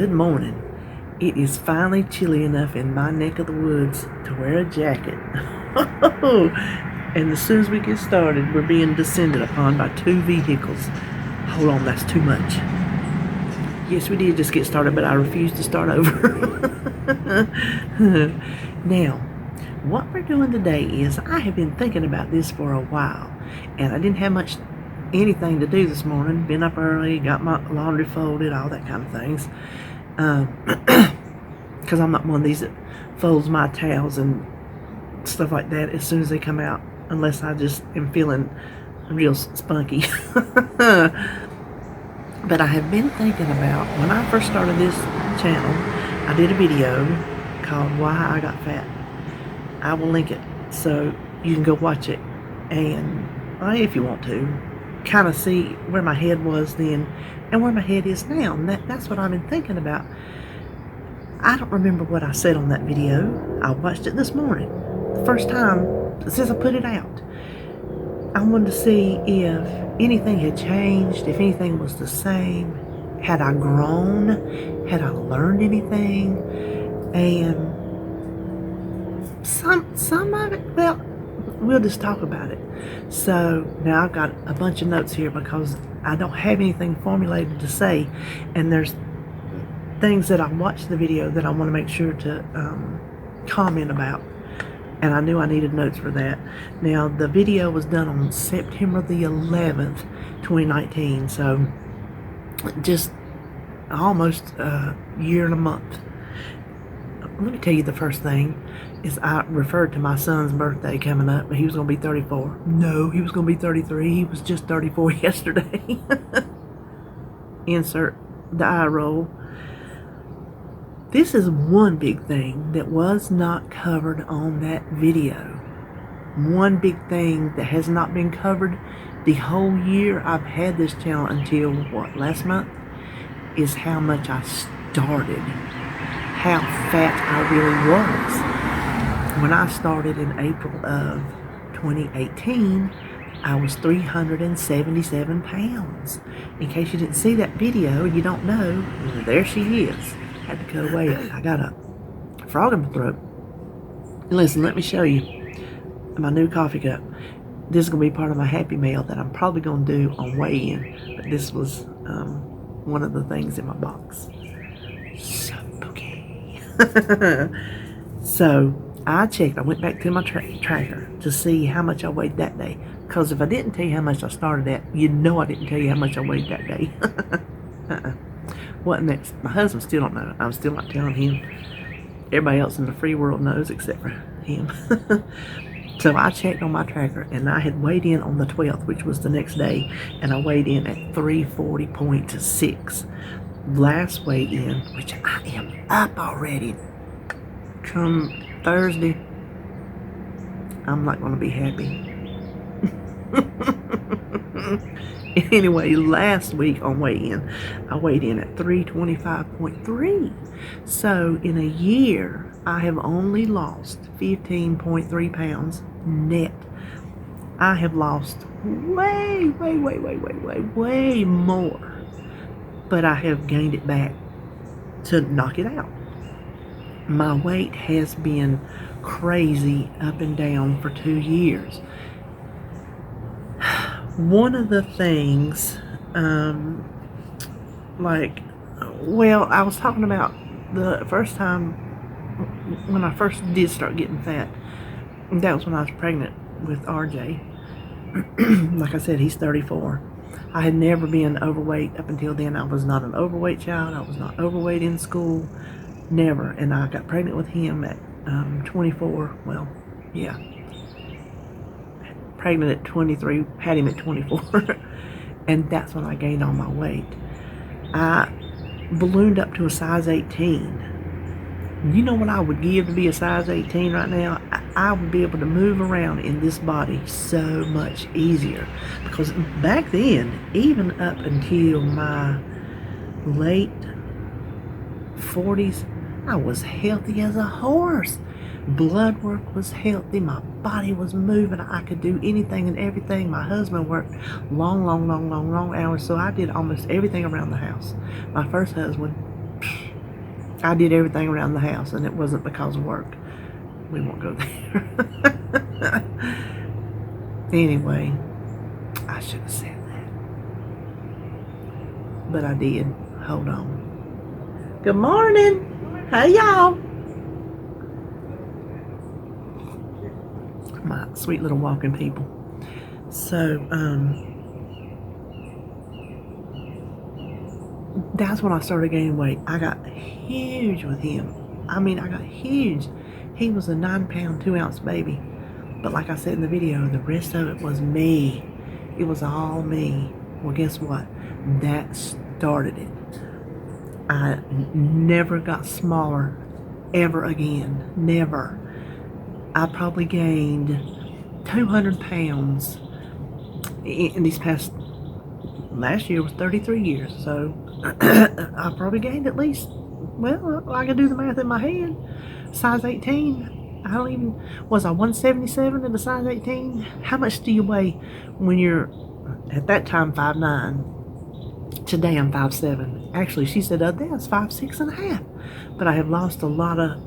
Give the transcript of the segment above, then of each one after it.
Good morning. It is finally chilly enough in my neck of the woods to wear a jacket. And as soon as we get started, we're being descended upon by two vehicles. Hold on, that's too much. Yes, we did just get started, but I refuse to start over. Now, what we're doing today is I have been thinking about this for a while, and I didn't have anything to do this morning. Been up early, got my laundry folded, all that kind of things. Because I'm not one of these that folds my towels and stuff like that as soon as they come out, unless I just am feeling real spunky. But I have been thinking about, when I first started this channel, I did a video called Why I Got Fat. I will link it so you can go watch it, and if you want to, kind of see where my head was then and where my head is now. And that's what I've been thinking about. I don't remember what I said on that video. I watched it this morning, the first time since I put it out. I wanted to see if anything had changed, if anything was the same. Had I grown? Had I learned anything? And some of it, well, we'll just talk about it. So now I've got a bunch of notes here because I don't have anything formulated to say, and there's things that I watched the video that I want to make sure to comment about, and I knew I needed notes for that. Now, the video was done on September the 11th, 2019, so just almost a year and a month. Let me tell you, the first thing is I referred to my son's birthday coming up, but he was going to be 34. No, he was going to be 33. He was just 34 yesterday. Insert the eye roll. This is one big thing that was not covered on that video. One big thing that has not been covered the whole year I've had this channel until, last month, is how much I started. How fat I really was. When I started in April of 2018, I was 377 pounds. In case you didn't see that video, you don't know, there she is. Had to cut away. I got a frog in my throat. Listen, let me show you my new coffee cup. This is going to be part of my Happy Mail that I'm probably going to do on weigh-in. But this was one of the things in my box. So spooky. So I checked. I went back to my tracker to see how much I weighed that day. Because if I didn't tell you how much I started at, you know I didn't tell you how much I weighed that day. What next? My husband still don't know. I'm still not telling him. Everybody else in the free world knows except for him. So I checked on my tracker, and I had weighed in on the 12th, which was the next day, and I weighed in at 340.6. Last weigh-in, which I am up already. Come Thursday, I'm not going to be happy. Anyway, last week on weigh-in, I weighed in at 325.3. So in a year, I have only lost 15.3 pounds net. I have lost way more. But I have gained it back to knock it out. My weight has been crazy up and down for 2 years. One of the things, I was talking about the first time when I first did start getting fat. That was when I was pregnant with RJ. Like I said, he's 34. I had never been overweight up until then. I was not an overweight child. I was not overweight in school. Never. And I got pregnant with him at 24. Well, yeah. Pregnant at 23, had him at 24. And that's when I gained all my weight. I ballooned up to a size 18. You know what I would give to be a size 18 right now? I would be able to move around in this body so much easier. Because back then, even up until my late 40s, I was healthy as a horse. Blood work was healthy. My body was moving. I could do anything and everything. My husband worked long hours, so I did almost everything around the house. My first husband, I did everything around the house, and it wasn't because of work. We won't go there. Anyway, I should have said that. But I did. Hold on. Good morning. Hey, y'all. My sweet little walking people. So, that's when I started gaining weight. I got huge with him. I mean, I got huge. He was a 9-pound, 2-ounce baby. But like I said in the video, the rest of it was me. It was all me. Well, guess what? That started it. I never got smaller ever again. Never. I probably gained 200 pounds in these past, last year was 33 years, so I probably gained at least, well, I can do the math in my head, size 18. I don't even, was I 177 in a size 18? How much do you weigh when you're, at that time, 5'9"? Today I'm 5'7". Actually, she said, that's 5'6" and a half. But I have lost a lot of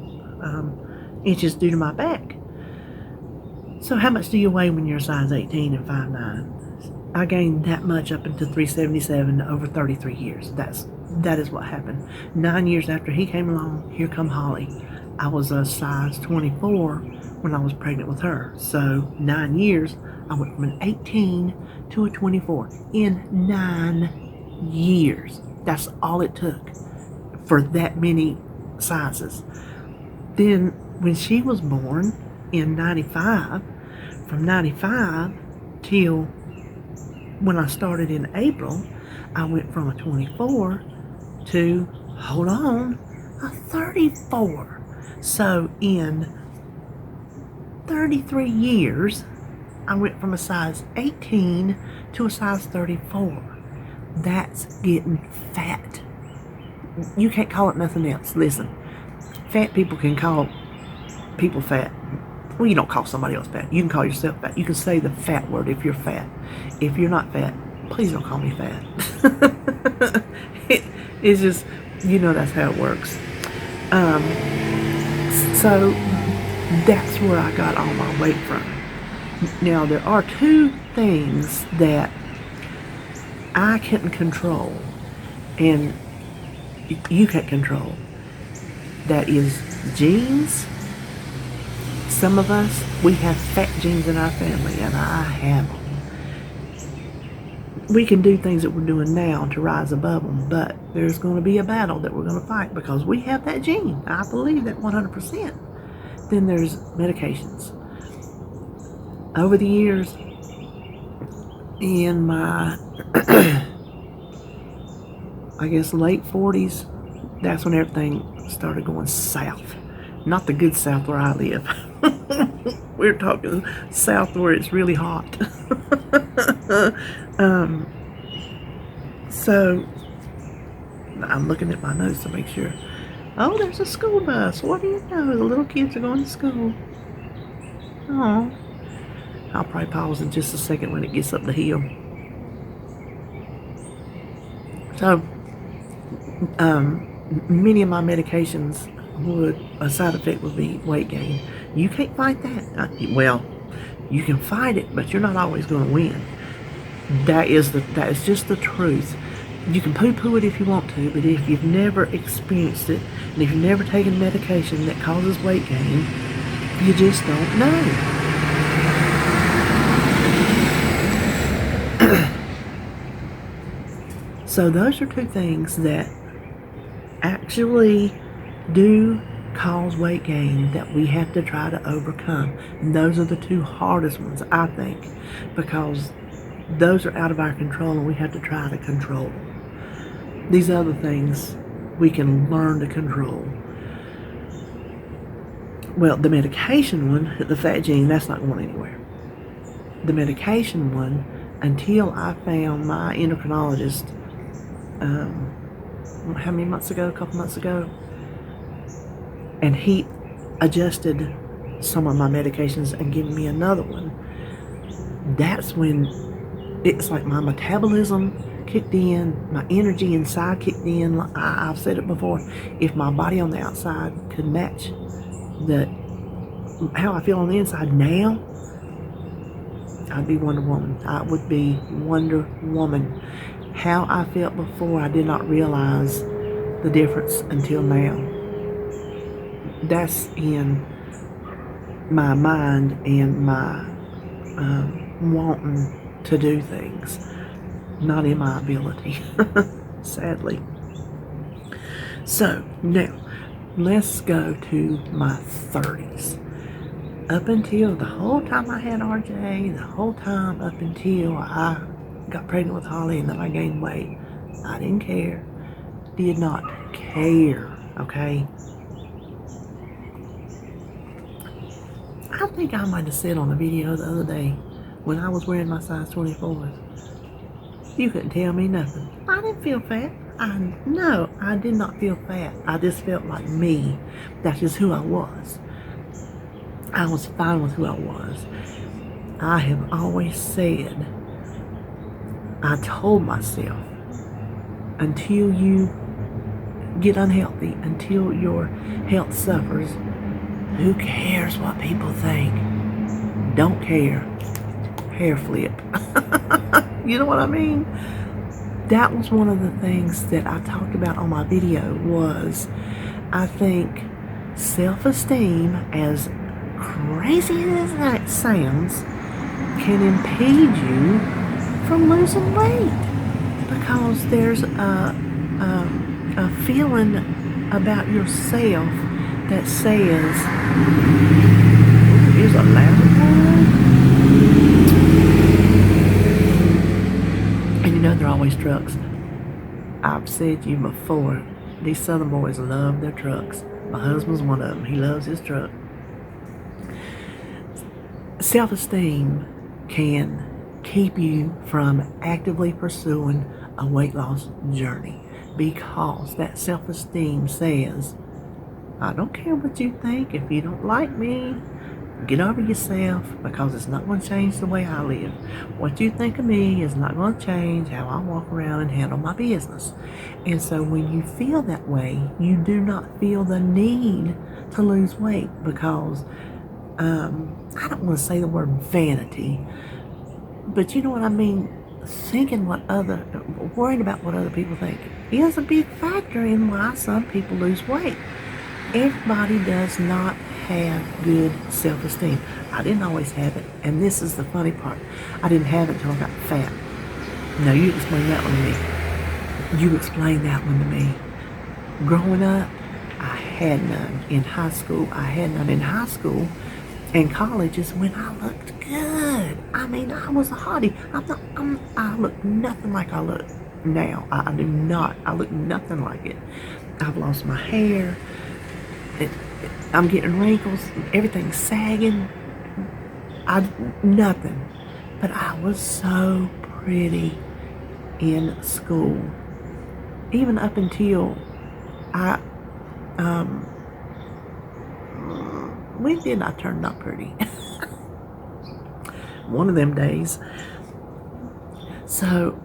inches due to my back. So how much do you weigh when you're a size 18 and 5'9"? I gained that much up into 377 over 33 years. That is what happened. 9 years after he came along, here come Holly. I was a size 24 when I was pregnant with her. So 9 years, I went from an 18 to a 24 in 9 years. That's all it took for that many sizes. Then when she was born in 95, from 95 till when I started in April, I went from a 24 to, hold on, a 34. So in 33 years, I went from a size 18 to a size 34. That's getting fat. You can't call it nothing else. Listen, fat people can call people fat. Well, you don't call somebody else fat. You can call yourself fat. You can say the fat word if you're fat. If you're not fat, please don't call me fat. It's just, that's how it works. So that's where I got all my weight from. Now, there are two things that I can't control and you can't control. That is genes. Some of us, we have fat genes in our family, and I have them. We can do things that we're doing now to rise above them, but there's going to be a battle that we're going to fight because we have that gene. I believe that 100%. Then there's medications. Over the years, in my, I guess, late 40s, that's when everything started going south. Not the good south where I live. We're talking south where it's really hot. So I'm looking at my notes to make sure. Oh, there's a school bus. What do you know? The little kids are going to school. Oh, I'll probably pause in just a second when it gets up the hill. So, many of my medications a side effect would be weight gain. You can't fight that. Well, you can fight it, but you're not always going to win. That is just the truth. You can poo-poo it if you want to, but if you've never experienced it, and if you've never taken medication that causes weight gain, you just don't know. So those are two things that actually do cause weight gain that we have to try to overcome. And those are the two hardest ones, I think, because those are out of our control and we have to try to control them. These other things we can learn to control. Well, the medication one, the fat gene, that's not going anywhere. The medication one, until I found my endocrinologist, how many months ago? A couple months ago. And he adjusted some of my medications and given me another one. That's when it's like my metabolism kicked in, my energy inside kicked in. I've said it before, if my body on the outside could match how I feel on the inside now, I'd be Wonder Woman. I would be Wonder Woman. How I felt before, I did not realize the difference until now. That's in my mind and my wanting to do things, not in my ability, sadly. So now, let's go to my 30s. Up until the whole time I had RJ, the whole time up until I got pregnant with Holly and then I gained weight, I didn't care. Did not care, okay? I think I might have said on the video the other day when I was wearing my size 24s, you couldn't tell me nothing. I didn't feel fat. No, I did not feel fat. I just felt like me. That's just who I was. I was fine with who I was. I have always said, I told myself, until you get unhealthy, until your health suffers, who cares what people think? Don't care. Hair flip. You know what I mean? That was one of the things that I talked about on my video was, I think self-esteem, as crazy as that sounds, can impede you from losing weight because there's a feeling about yourself that says, here's a loud one. And you know they're always trucks. I've said to you before, these Southern boys love their trucks. My husband's one of them. He loves his truck. Self-esteem can keep you from actively pursuing a weight loss journey because that self-esteem says, I don't care what you think. If you don't like me, get over yourself because it's not going to change the way I live. What you think of me is not going to change how I walk around and handle my business. And so when you feel that way, you do not feel the need to lose weight because, I don't want to say the word vanity, but you know what I mean? Worrying about what other people think is a big factor in why some people lose weight. Everybody does not have good self-esteem. I didn't always have it, and this is the funny part. I didn't have it until I got fat. Now you explain that one to me. You explain that one to me. Growing up, I had none. In high school, I had none. In high school and college is when I looked good. I mean, I was a hottie. I look nothing like I look now. I do not. I look nothing like it. I've lost my hair. I'm getting wrinkles, everything's sagging. Nothing. But I was so pretty in school. Even up until when did I turn not pretty? One of them days. So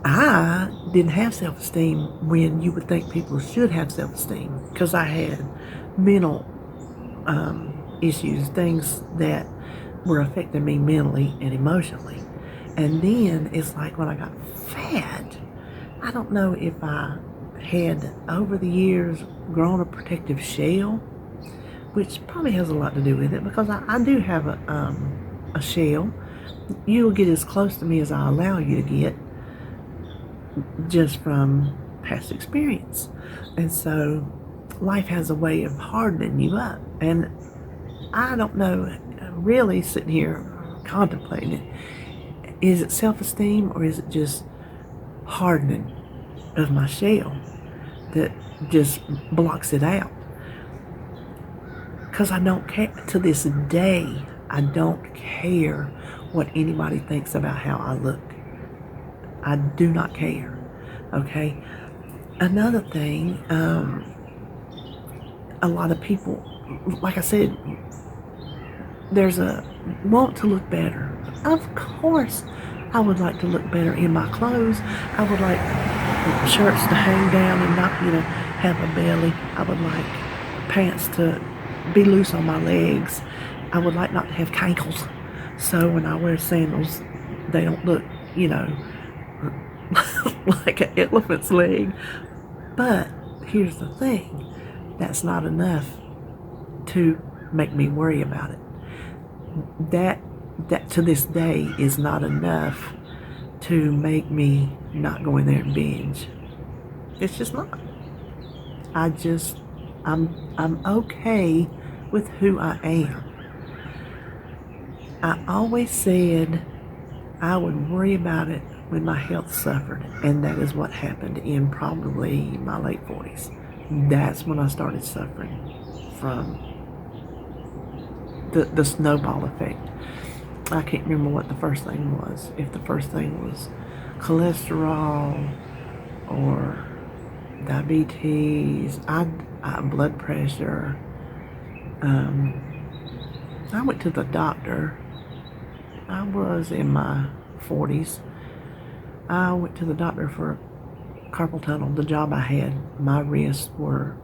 I didn't have self-esteem when you would think people should have self-esteem because I had mental issues, things that were affecting me mentally and emotionally. And then it's like when I got fat, I don't know if I had over the years grown a protective shell, which probably has a lot to do with it because I do have a shell. You'll get as close to me as I allow you to get just from past experience. And so life has a way of hardening you up. And I don't know, really sitting here contemplating it, is it self-esteem or is it just hardening of my shell that just blocks it out? Because I don't care, to this day, I don't care what anybody thinks about how I look. I do not care, okay? Another thing, a lot of people, like I said, there's a want to look better. Of course, I would like to look better in my clothes. I would like shirts to hang down and not, have a belly. I would like pants to be loose on my legs. I would like not to have cankles. So when I wear sandals, they don't look, like an elephant's leg. But here's the thing. That's not enough to make me worry about it. That to this day is not enough to make me not go in there and binge. It's just not. I'm okay with who I am. I always said I would worry about it when my health suffered, and that is what happened in probably my late 40s. That's when I started suffering from the snowball effect. I can't remember what the first thing was. If the first thing was cholesterol or diabetes, blood pressure. I went to the doctor. I was in my 40s. I went to the doctor for carpal tunnel. The job I had, my wrists were,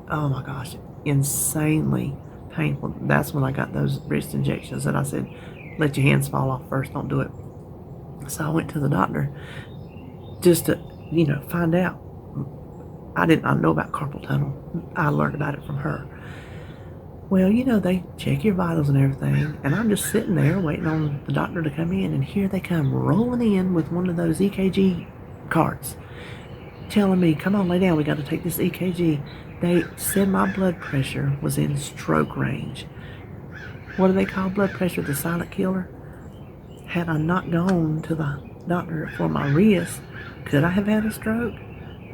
oh my gosh, insanely painful. That's when I got those wrist injections that I said, let your hands fall off first, don't do it. So I went to the doctor just to, find out. I did not know about carpal tunnel. I learned about it from her. Well, they check your vitals and everything, and I'm just sitting there waiting on the doctor to come in, and here they come rolling in with one of those EKG carts, telling me, come on, lay down, we got to take this EKG. They said my blood pressure was in stroke range. What do they call blood pressure? The silent killer? Had I not gone to the doctor for my wrist, could I have had a stroke?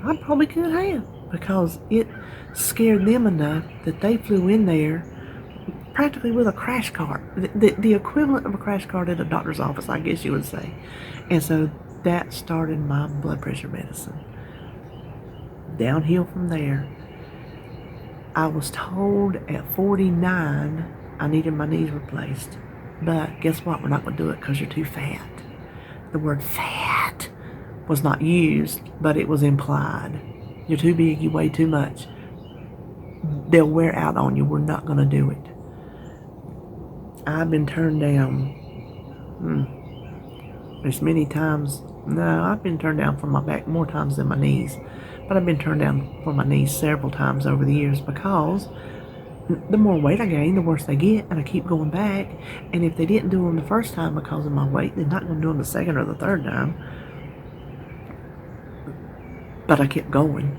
I probably could have, because it scared them enough that they flew in there practically with a crash cart, the equivalent of a crash cart at a doctor's office, I guess you would say. And so that started my blood pressure medicine. Downhill from there. I was told at 49 I needed my knees replaced. But guess what? We're not going to do it because you're too fat. The word fat was not used, but it was implied. You're too big, you weigh too much. They'll wear out on you. We're not going to do it. I've been turned down as many times. No, I've been turned down for my back more times than my knees. But I've been turned down for my knees several times over the years, because the more weight I gain, the worse they get, and I keep going back. And if they didn't do them the first time because of my weight, they're not going to do them the second or the third time. But I kept going.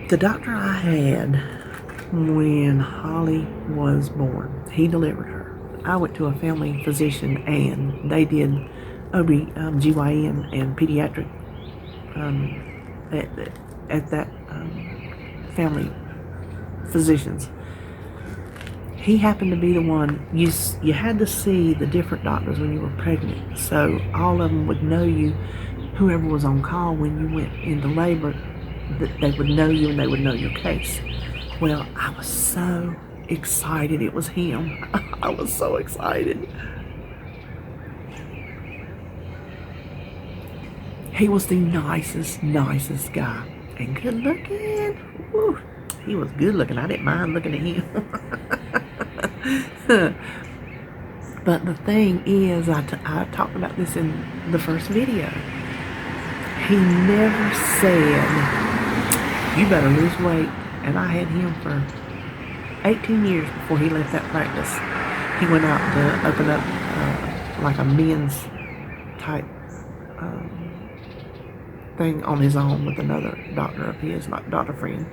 The doctor I had when Holly was born, he delivered her. I went to a family physician, and they did OB-GYN and pediatric at that family physicians. He happened to be the one. You had to see the different doctors when you were pregnant, so all of them would know you. Whoever was on call when you went into labor, they would know you and they would know your case. Well, I was so excited it was him. I was so excited. He was the nicest guy. And good looking. Woo. He was good looking. I didn't mind looking at him. But the thing is, I talked about this in the first video. He never said, you better lose weight. And I had him for 18 years before he left that practice. He went out to open up like a men's type thing on his own with another doctor of his, like doctor friend.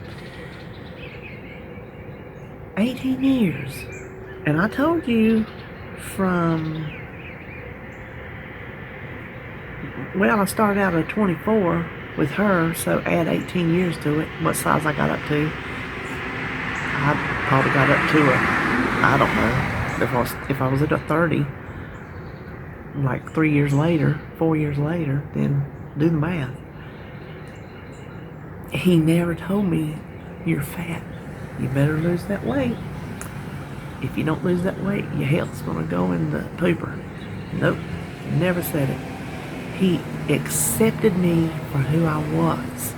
18 years. And I told you I started out at 24 with her, so add 18 years to it. What size I got up to? I probably got up to I don't know. If I was at a 30, like 4 years later, then do the math. He never told me, you're fat. You better lose that weight. if you don't lose that weight, your health's going to go in the pooper. Nope, never said it. He accepted me for who I was.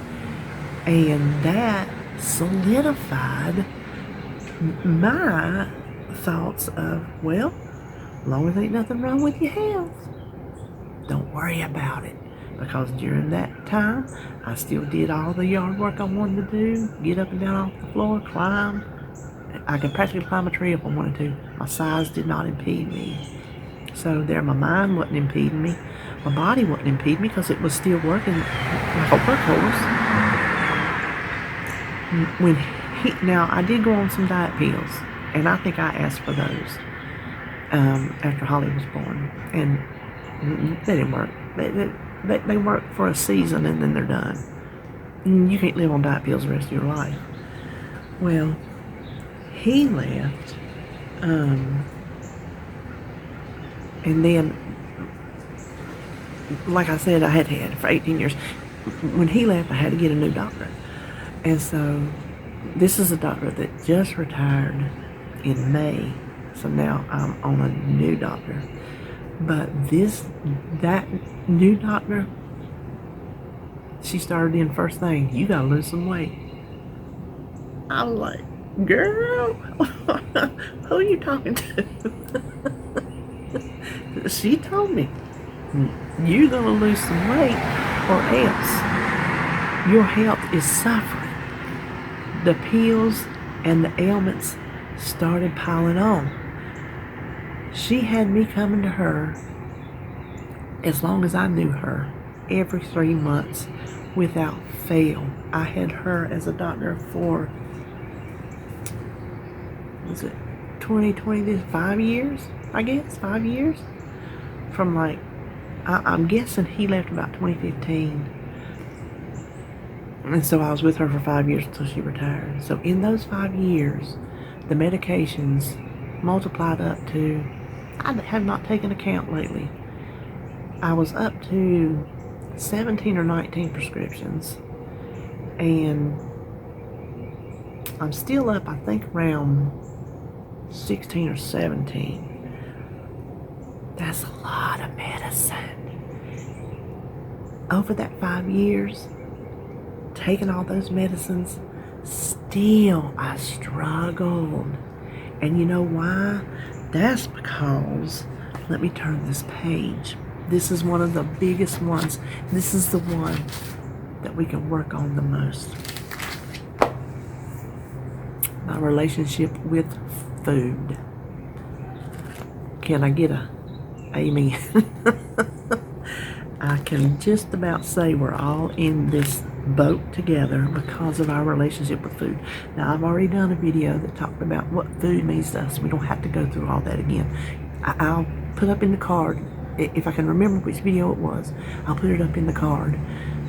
And that solidified my thoughts of, well, as long as ain't nothing wrong with your health, don't worry about it. Because during that time, I still did all the yard work I wanted to do, get up and down off the floor, climb. I could practically climb a tree if I wanted to. My size did not impede me. So there, my mind wasn't impeding me. My body wouldn't impede me because it was still working like a workhorse. Now, I did go on some diet pills, and I think I asked for those after Holly was born, and they didn't work. They work for a season, and then they're done. You can't live on diet pills the rest of your life. Well, he left, and then, like I said, I had it for 18 years. When he left, I had to get a new doctor. And so, this is a doctor that just retired in May. So now I'm on a new doctor. But that new doctor, she started in first thing, you gotta lose some weight. I was like, girl, who are you talking to? She told me, you're gonna lose some weight or else your health is suffering. The pills and the ailments started piling on. She had me coming to her as long as I knew her, every 3 months without fail. I had her as a doctor for, was it 2020, 5 years, I guess, 5 years? From like, I'm guessing he left about 2015. And so I was with her for 5 years until she retired. So in those 5 years, the medications multiplied up to, I have not taken account lately, I was up to 17 or 19 prescriptions. And I'm still up, I think, around 16 or 17. That's a lot of medicine. Over that 5 years, taking all those medicines, still I struggled. And you know why? That's because, let me turn this page. This is one of the biggest ones. This is the one that we can work on the most. My relationship with food. Can I get a amen? I can just about say we're all in this boat together because of our relationship with food. Now, I've already done a video that talked about what food means to us. We don't have to go through all that again. I'll put up in the card, if I can remember which video it was, I'll put it up in the card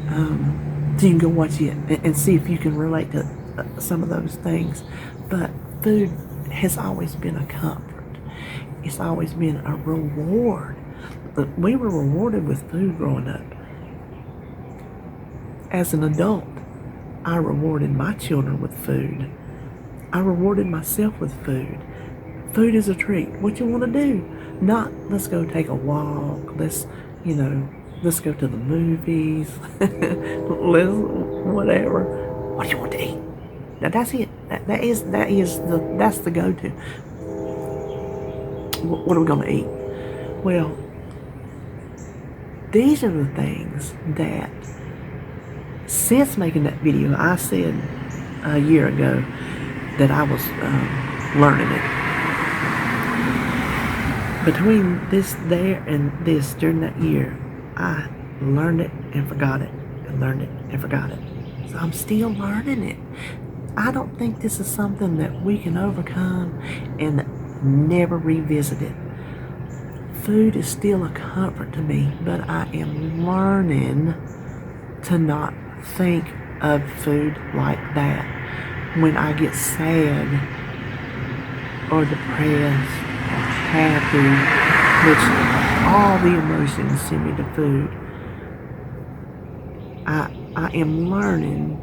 so you can go watch it and see if you can relate to some of those things. But food has always been a comfort. It's always been a reward. We were rewarded with food growing up. As an adult, I rewarded my children with food. I rewarded myself with food. Food is a treat. What you want to do? Not, let's go take a walk. Let's go to the movies. Let's, whatever. What do you want to eat? Now that's it. That's the go-to. What are we going to eat? Well, these are the things that, since making that video, I said a year ago that I was learning it. Between this there and this during that year, I learned it and forgot it, and learned it and forgot it. So I'm still learning it. I don't think this is something that we can overcome and never revisit it. Food is still a comfort to me, but I am learning to not think of food like that when I get sad or depressed or happy, which all the emotions send me to food. I am learning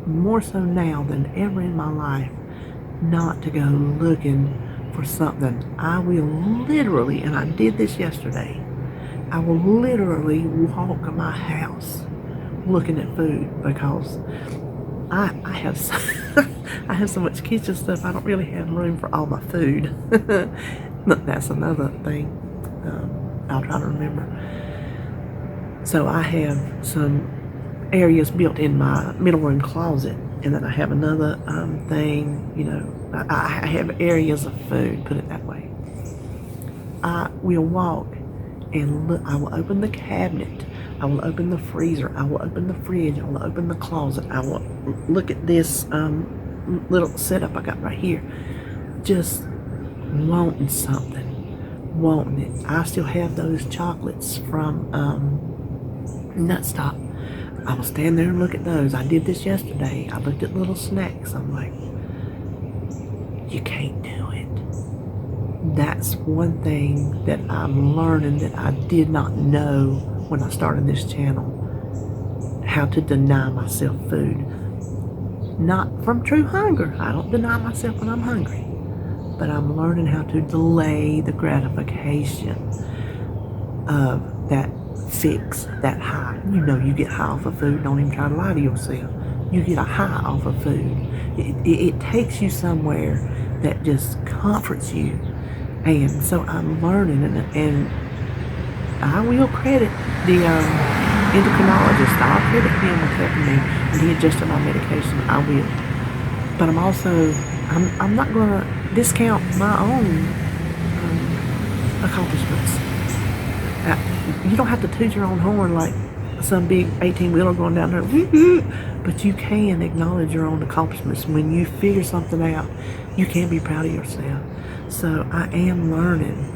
more so now than ever in my life not to go looking for something, I will literally, and I did this yesterday, I will literally walk my house looking at food because I have so, I have so much kitchen stuff. I don't really have room for all my food. Look, that's another thing. I'll try to remember. So I have some areas built in my middle room closet, and then I have another thing. You know, I have areas of food. Put it that way. I will walk and look. I will open the cabinet. I will open the freezer. I will open the fridge. I will open the closet. I will look at this little setup I got right here. Just wanting something. Wanting it. I still have those chocolates from Nut Stop. I will stand there and look at those. I did this yesterday. I looked at little snacks. I'm like, you can't do it. That's one thing that I'm learning that I did not know when I started this channel, how to deny myself food. Not from true hunger. I don't deny myself when I'm hungry. But I'm learning how to delay the gratification of that fix, that high. You know you get high off of food. Don't even try to lie to yourself. You get a high off of food. It takes you somewhere that just comforts you. And so I'm learning, and I will credit the endocrinologist. I'll credit him with helping me, and he adjusted my medication. I will. But I'm also, I'm not going to discount my own accomplishments. You don't have to toot your own horn like some big 18-wheeler going down there, but you can acknowledge your own accomplishments. When you figure something out, you can be proud of yourself. So I am learning.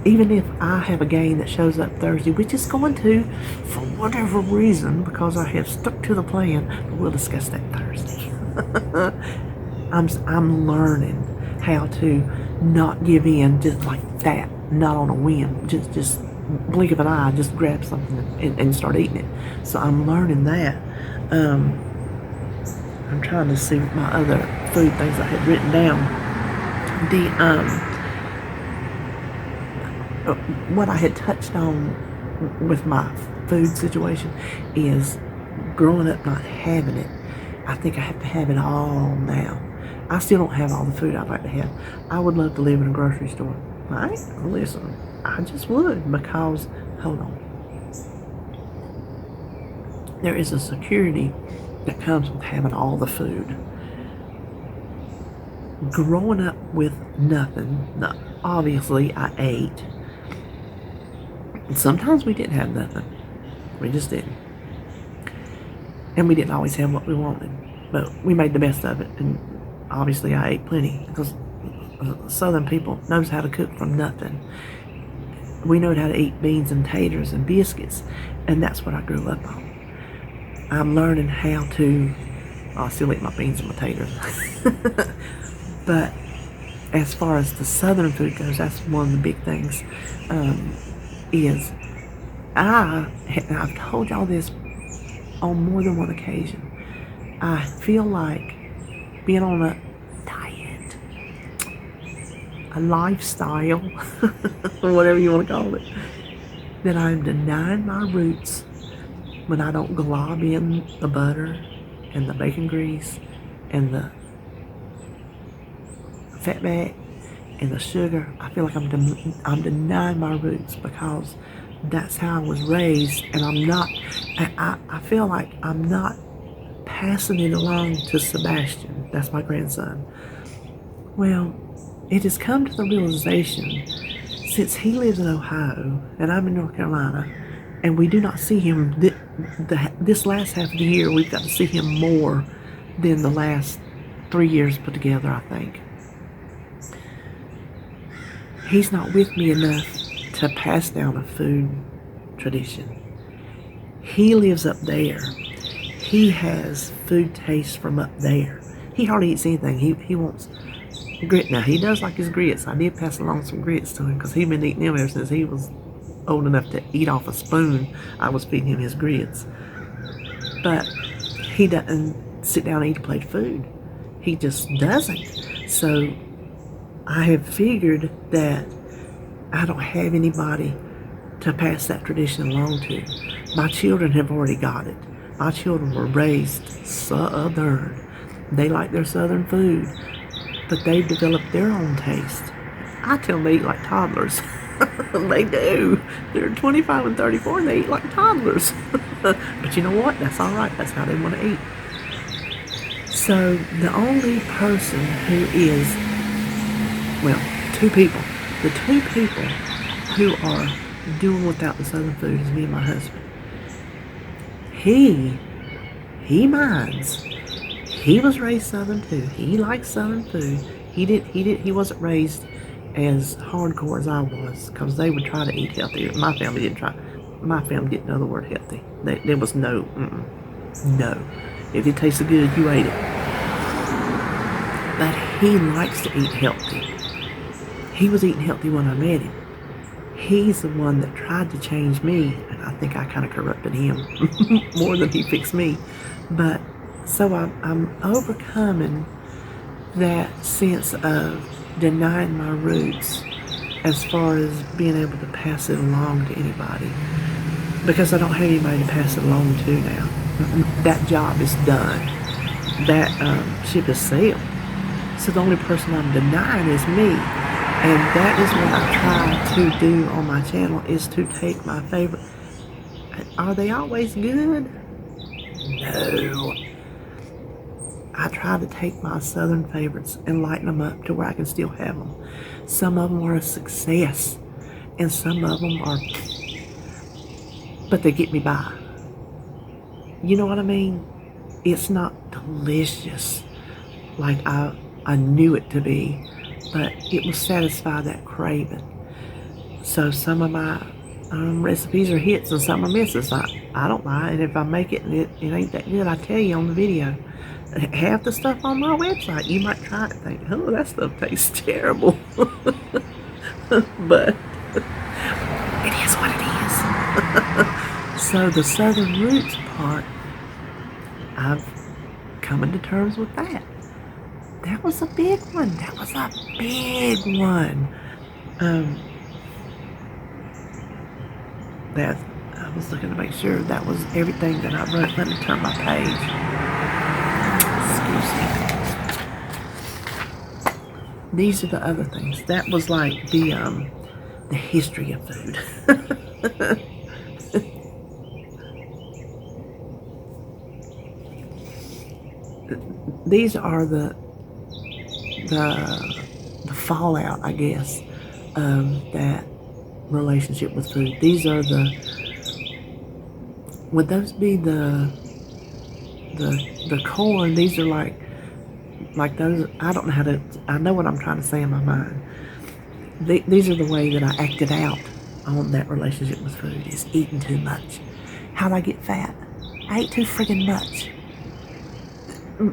Even if I have a game that shows up Thursday, which is going to, for whatever reason, because I have stuck to the plan, but we'll discuss that Thursday. I'm learning how to not give in just like that, not on a whim, just blink of an eye, just grab something and start eating it. So I'm learning that. I'm trying to see my other food things I had written down. What I had touched on with my food situation is growing up not having it. I think I have to have it all now. I still don't have all the food I'd like to have. I would love to live in a grocery store. Right? Listen, I just would, because, hold on. There is a security that comes with having all the food. Growing up with nothing, obviously I ate. And sometimes we didn't have nothing. We just didn't. And we didn't always have what we wanted. But we made the best of it. And obviously I ate plenty, because Southern people knows how to cook from nothing. We know how to eat beans and taters and biscuits. And that's what I grew up on. I'm learning how to, I still eat my beans and my taters. But as far as the Southern food goes, that's one of the big things. Is I've told y'all this on more than one occasion. I feel like being on a diet, a lifestyle, whatever you want to call it, that I'm denying my roots when I don't glob in the butter and the bacon grease and the fat back and the sugar. I feel like I'm denying my roots, because that's how I was raised, and I feel like I'm not passing it along to Sebastian. That's my grandson. Well, it has come to the realization, since he lives in Ohio and I'm in North Carolina, and we do not see him this last half of the year, we've got to see him more than the last 3 years put together, I think. He's not with me enough to pass down a food tradition. He lives up there. He has food taste from up there. He hardly eats anything. He wants grit. Now, he does like his grits. I did pass along some grits to him, because he'd been eating them ever since he was old enough to eat off a spoon. I was feeding him his grits. But he doesn't sit down and eat a plate of food. He just doesn't. So I have figured that I don't have anybody to pass that tradition along to. My children have already got it. My children were raised Southern. They like their Southern food, but they've developed their own taste. I tell them they eat like toddlers. They do. They're 25 and 34 and they eat like toddlers. But you know what? That's all right. That's how they want to eat. So the only person who is, well, two people. The two people who are doing without the Southern food is me and my husband. He minds. He was raised Southern too. He likes Southern food. He wasn't raised as hardcore as I was, because they would try to eat healthy. My family didn't try. My family didn't know the word healthy. There was no. No. If it tasted good, you ate it. But he likes to eat healthy. He was eating healthy when I met him. He's the one that tried to change me, and I think I kind of corrupted him more than he fixed me. But so I'm overcoming that sense of denying my roots as far as being able to pass it along to anybody, because I don't have anybody to pass it along to now. That job is done. That ship has sailed. So the only person I'm denying is me. And that is what I try to do on my channel, is to take my favorite. Are they always good? No. I try to take my Southern favorites and lighten them up to where I can still have them. Some of them are a success, and some of them are, but they get me by. You know what I mean? It's not delicious like I knew it to be, but it will satisfy that craving. So some of my recipes are hits and some are misses. I don't mind. And if I make it and it ain't that good, I tell you on the video. Half the stuff on my website, you might try it and think, oh, that stuff tastes terrible. But it is what it is. So the Southern roots part, I've come into terms with that. That was a big one. That was a big one. That I was looking to make sure that was everything that I wrote. Let me turn my page. Excuse me. These are the other things. That was like the history of food. These are the fallout, I guess, of that relationship with food. These are would those be the corn? These are like those. I don't know how to. I know what I'm trying to say in my mind. These are the way that I acted out on that relationship with food, is eating too much. How'd I get fat? I ate too friggin' much.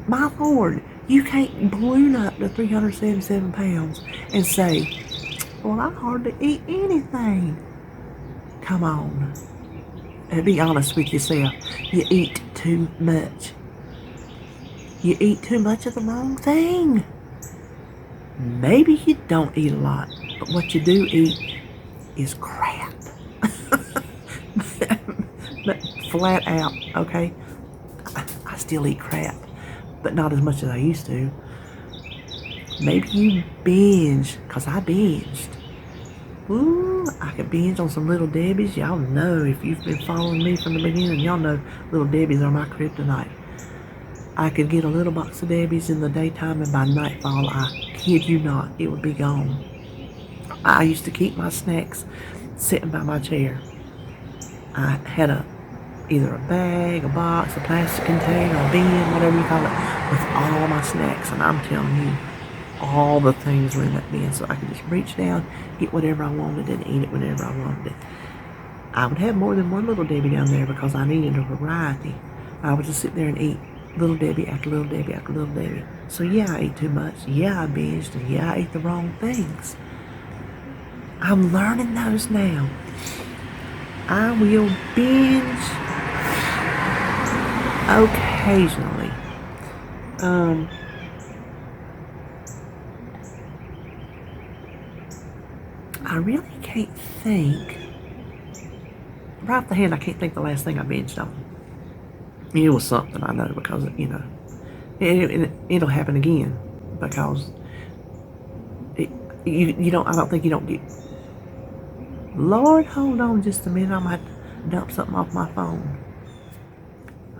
My Lord, you can't balloon up to 377 pounds and say, well, I hardly eat anything. Come on. And be honest with yourself. You eat too much. You eat too much of the wrong thing. Maybe you don't eat a lot, but what you do eat is crap. But flat out, okay? I still eat crap, but not as much as I used to. Maybe you binge, because I binged. Ooh, I could binge on some Little Debbie's. Y'all know, if you've been following me from the beginning, y'all know Little Debbie's are my kryptonite. I could get a little box of Debbie's in the daytime, and by nightfall, I kid you not, it would be gone. I used to keep my snacks sitting by my chair. I had either a bag, a box, a plastic container, a bin, whatever you call it, with all my snacks, and I'm telling you, all the things were in that bin, so I could just reach down, get whatever I wanted, and eat it whenever I wanted it. I would have more than one Little Debbie down there because I needed a variety. I would just sit there and eat Little Debbie after Little Debbie after Little Debbie. So yeah, I ate too much. Yeah, I binged, and yeah, I ate the wrong things. I'm learning those now. I will binge occasionally. I really can't think. Right off the hand, I can't think the last thing I binged on. It was something, I know, because, it'll happen again. Because you don't, I don't think you don't get. Lord, hold on just a minute. I might dump something off my phone.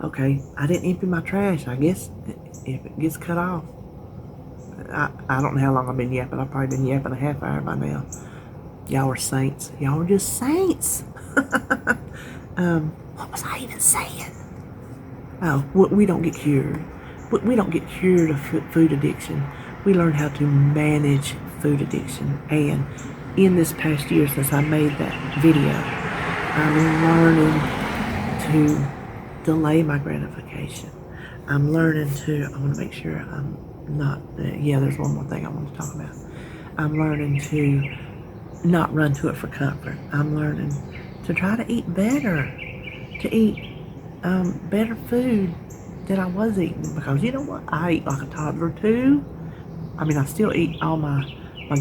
Okay, I didn't empty my trash. I guess if it gets cut off, I don't know how long I've been yapping. I've probably been yapping a half hour by now. Y'all are saints. Y'all are just saints. What was I even saying? Oh, we don't get cured. We don't get cured of food addiction. We learn how to manage food addiction. And in this past year, since I made that video, I'm learning to delay my gratification. I'm learning to, I want to make sure I'm not, there's one more thing I want to talk about. I'm learning to not run to it for comfort. I'm learning to try to eat better, to eat better food than I was eating, because you know what? I eat like a toddler too. I mean, I still eat all my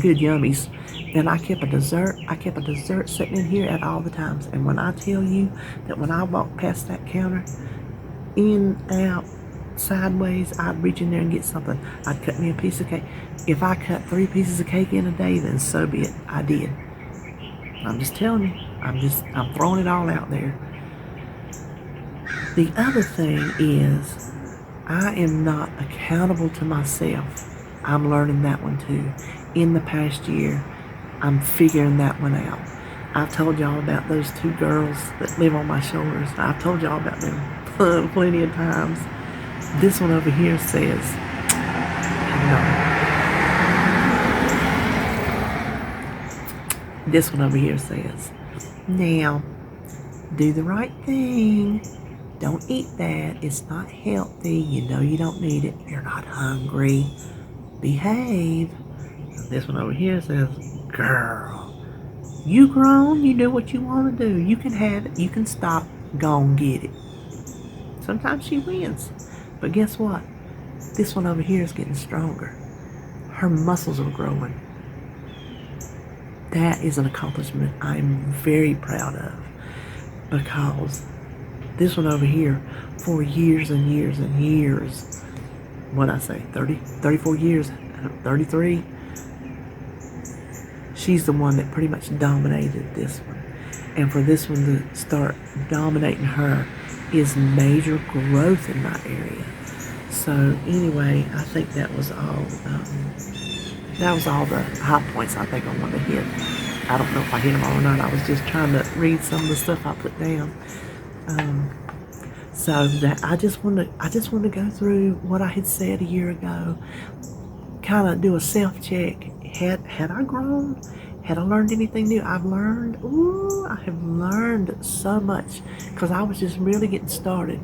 good yummies. And I kept a dessert sitting in here at all the times. And when I tell you that when I walk past that counter, in, out, sideways, I'd reach in there and get something. I'd cut me a piece of cake. If I cut 3 pieces of cake in a day, then so be it. I did. I'm just telling you. I'm throwing it all out there. The other thing is, I am not accountable to myself. I'm learning that one too. In the past year, I'm figuring that one out. I've told y'all about those 2 girls that live on my shoulders. I've told y'all about them plenty of times. This one over here says, no. This one over here says, now, do the right thing. Don't eat that. It's not healthy. You know you don't need it. You're not hungry. Behave. This one over here says, girl, you grown. You do what you want to do. You can have it. You can stop. Go and get it. Sometimes she wins. But guess what? This one over here is getting stronger. Her muscles are growing. That is an accomplishment I'm very proud of, because this one over here, for years and years and years, what I say, 34 years, 33, she's the one that pretty much dominated this one. And for this one to start dominating her is major growth in my area. So anyway, I think that was all the high points I think I wanted to hit. I don't know if I hit them all or not. I was just trying to read some of the stuff I put down. So that I just want to go through what I had said a year ago, kind of do a self-check. Had I grown? Had I learned anything new? I have learned so much, because I was just really getting started.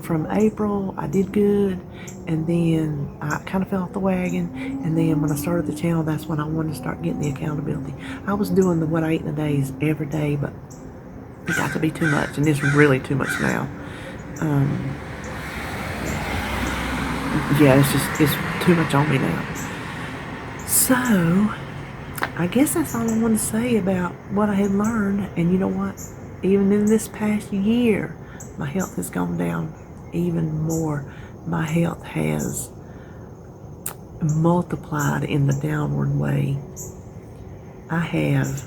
From April, I did good, and then I kind of fell off the wagon, and then when I started the channel, that's when I wanted to start getting the accountability. I was doing the what I eat in a day every day, but it got to be too much, and it's really too much now. It's too much on me now. So, I guess that's all I want to say about what I had learned. And you know what? Even in this past year, my health has gone down even more. My health has multiplied in the downward way. I have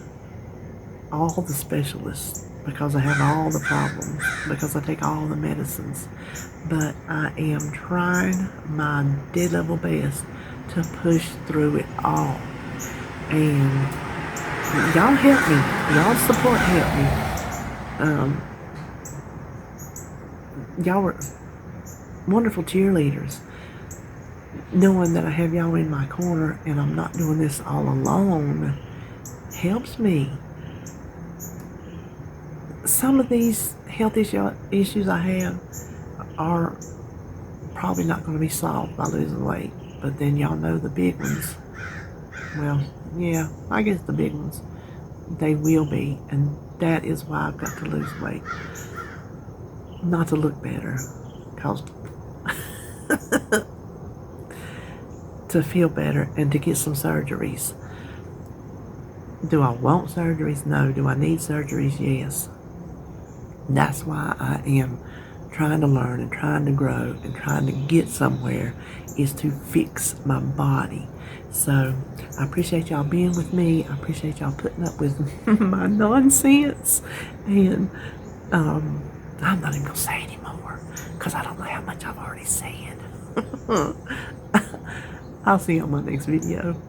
all the specialists, because I have all the problems, because I take all the medicines. But I am trying my dead level best to push through it all. And y'all help me. Y'all support help me. Y'all are wonderful cheerleaders. Knowing that I have y'all in my corner and I'm not doing this all alone helps me. Some of these health issues I have are probably not going to be solved by losing weight. But then y'all know the big ones. Well, yeah, I guess the big ones, they will be. And that is why I've got to lose weight. Not to look better, because to feel better and to get some surgeries. Do I want surgeries? No. Do I need surgeries? Yes. That's why I am trying to learn and trying to grow and trying to get somewhere, is to fix my body. So I appreciate y'all being with me. I appreciate y'all putting up with my nonsense. And I'm not even going to say anymore because I don't know how much I've already said. I'll see you on my next video.